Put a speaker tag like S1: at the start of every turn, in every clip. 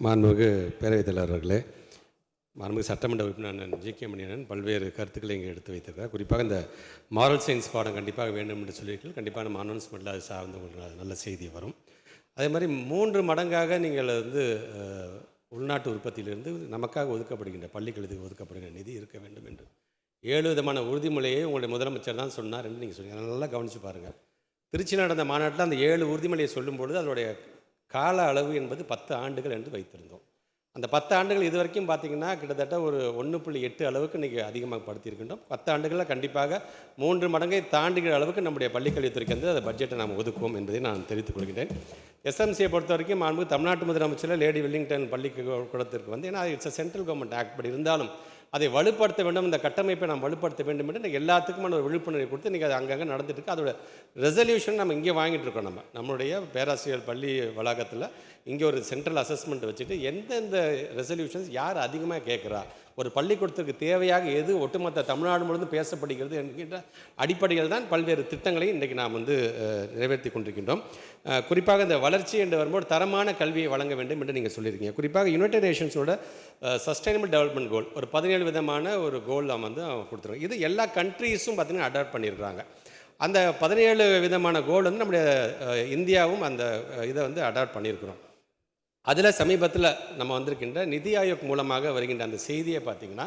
S1: மாண்புமிகு பேரவைத் தலைவர் அவர்களே, மாண்புமிகு சட்டமன்ற உறுப்பினர் ஜி.கே. மணியன் பல்வேறு கருத்துக்களை இங்கே எடுத்து வைத்திருக்கிறார். குறிப்பாக இந்த மாரல் சயின்ஸ் பாடம் கண்டிப்பாக வேண்டும் என்று சொல்லியிருக்கீர்கள். கண்டிப்பாக நம்ம அனௌன்ஸ்மெண்ட்டில் அது சார்ந்து உங்களுக்கு நல்ல செய்தி வரும். அதே மாதிரி 3 மடங்காக நீங்கள் உள்நாட்டு உற்பத்தியிலிருந்து நமக்காக ஒதுக்கப்படுகின்ற பள்ளிக்கல்விக்கு ஒதுக்கப்படுகின்ற நிதி இருக்க வேண்டும் என்று 7 விதமான உறுதிமொழியை உங்களுடைய முதலமைச்சர் தான் சொன்னார் என்று நீங்கள் சொன்னீங்க. நல்லா கவனித்து பாருங்கள். திருச்சியில் நடந்த மாநாட்டில் அந்த 7 உறுதிமொழியை சொல்லும்பொழுது அதனுடைய கால அளவு என்பது 10 ஆண்டுகள் என்று வைத்திருந்தோம். அந்த 10 ஆண்டுகள் இது வரைக்கும் பார்த்திங்கன்னா கிட்டத்தட்ட ஒரு 1.8 அளவுக்கு இன்றைக்கி அதிகமாக படுத்தியிருக்கின்றோம். 10 ஆண்டுகளில் கண்டிப்பாக 3 மடங்கை தாண்டுகிற அளவுக்கு நம்முடைய பள்ளிக்கல்வித்துறைக்கு வந்து அந்த பட்ஜெட்டை நாம் ஒதுக்குவோம் என்பதை நான் தெரிவித்துக் கொள்கிறேன். எஸ்எம்சியை பொறுத்த வரைக்கும் மாண்பு தமிழ்நாட்டு முதலமைச்சர் லேடி வெல்லிங்டன் பள்ளிக்கூடத்திற்கு வந்து ஏன்னா இட்ஸ் சென்ட்ரல் கவர்மெண்ட் ஆக்ட் படி இருந்தாலும் அதை வலுப்படுத்த வேண்டும், இந்த கட்டமைப்பை நாம் வலுப்படுத்த வேண்டும் என்று இன்றைக்கி எல்லாத்துக்குமான ஒரு விழிப்புணர்வை கொடுத்து இன்றைக்கி அது அங்கங்கே நடந்துட்டு இருக்கு. அதோட ரெசல்யூஷன் நம்ம இங்கே வாங்கிட்டு இருக்கோம். நம்மளுடைய பேராசிரியர் பள்ளி வளாகத்தில் இங்கே ஒரு சென்ட்ரல் அசஸ்மெண்ட் வச்சுட்டு எந்தெந்த ரெசல்யூஷன்ஸ் யார் அதிகமாக கேட்குறா, ஒரு பள்ளிக்கூடத்திற்கு தேவையாக எது ஒட்டுமொத்த தமிழ்நாடு முழுவதும் பேசப்படுகிறது என்கின்ற அடிப்படையில் தான் பல்வேறு திட்டங்களை இன்றைக்கு நாம் நிறைவேற்றி கொண்டிருக்கின்றோம். குறிப்பாக இந்த வளர்ச்சி என்று வரும்போது தரமான கல்வியை வழங்க வேண்டும் என்று நீங்கள் சொல்லியிருக்கீங்க. குறிப்பாக யுனைடெட் நேஷன்ஸோட சஸ்டைனபிள் டெவலப்மெண்ட் கோல் ஒரு 17 விதமான ஒரு கோல் நாம் கொடுத்துருக்கோம். இது எல்லா கண்ட்ரீஸும் பார்த்திங்கன்னா அடாப்ட் பண்ணியிருக்கிறாங்க. அந்த 17 விதமான கோல் நம்முடைய இந்தியாவும் அந்த இதை அடாப்ட் பண்ணியிருக்கிறோம். அதில் சமீபத்தில் நம்ம வந்திருக்கின்ற நிதி ஆயோக் மூலமாக வருகின்ற அந்த செய்தியை பார்த்திங்கன்னா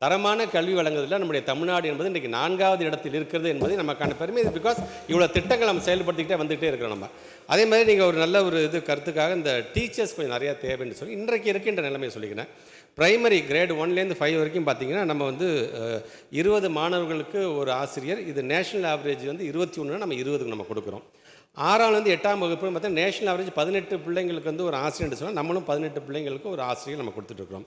S1: தரமான கல்வி வழங்குவதில் நம்முடைய தமிழ்நாடு என்பது இன்றைக்கி 4வது இடத்தில் இருக்கிறது என்பது நமக்கான பெருமை. பிகாஸ் இவ்வளோ திட்டங்கள் நம்ம செயல்படுத்திக்கிட்டே வந்துகிட்டே இருக்கிறோம். நம்ம அதே மாதிரி நீங்கள் ஒரு நல்ல ஒரு கருத்துக்காக இந்த டீச்சர்ஸ் கொஞ்சம் நிறையா தேவைன்னு சொல்லி இன்றைக்கு இருக்கின்ற நிலைமையை சொல்லிக்கிறேன். ப்ரைமரி கிரேட் 1லேருந்து 5 வரைக்கும் பார்த்திங்கன்னா நம்ம 20 மாணவர்களுக்கு ஒரு ஆசிரியர். இது நேஷனல் ஆவரேஜ் 21 நம்ம 20க்கு நம்ம கொடுக்குறோம். 6ஆம் 8ஆம் வகுப்பு பார்த்தா நேஷனல் ஆவரேஜ் 18 பிள்ளைங்களுக்கு ஒரு ஆசிரியர் சொன்னால் நம்மளும் 18 பிள்ளைங்களுக்கு ஒரு ஆசிரியர் நம்ம கொடுத்துட்ருக்குறோம்.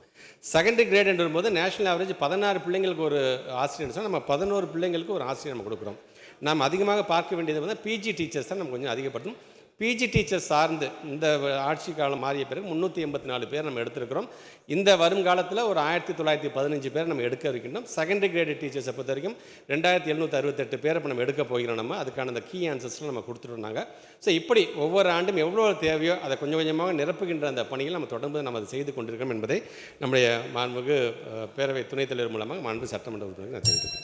S1: செகண்டரி கிரேட் என்று வரும்போது நேஷனல் ஆவரேஜ் 16 பிள்ளைங்களுக்கு ஒரு ஆசிரியர் சொன்னால் நம்ம 11 பிள்ளைங்களுக்கு ஒரு ஆசிரியர் நம்ம கொடுக்குறோம். நாம் அதிகமாக பார்க்க வேண்டியது பிஜி டீச்சர்ஸ் தான் நம்ம கொஞ்சம் அதிகப்படுத்தும். பிஜி டீச்சர்ஸ் சார்ந்து இந்த ஆட்சி காலம் மாறிய பிறகு 384 பேர் நம்ம எடுத்திருக்கிறோம். இந்த வருங்காலத்தில் ஒரு 1915 பேர் நம்ம எடுக்க இருக்கின்றோம். செகண்டரி கிரேட் டீச்சர்ஸை பொறுத்த வரைக்கும் 2768 பேரை இப்போ நம்ம எடுக்க போகிறோம். நம்ம அதுக்கான அந்த கீ ஆன்சர்ஸ்லாம் நம்ம கொடுத்துருந்தாங்க. ஸோ இப்படி ஒவ்வொரு ஆண்டும் எவ்வளோ தேவையோ அதை கொஞ்சம் கொஞ்சமாக நிரப்புகின்ற அந்த பணியில் நம்ம தொடர்ந்து நம்ம அதை செய்து கொண்டிருக்கிறோம் என்பதை நம்முடைய மாண்புமிகு பேரவை துணைத் தலைவர் மூலமாக மாண்பு சட்டமன்ற உறுப்பினருக்கு நான் தெரிவித்துக்கிறேன்.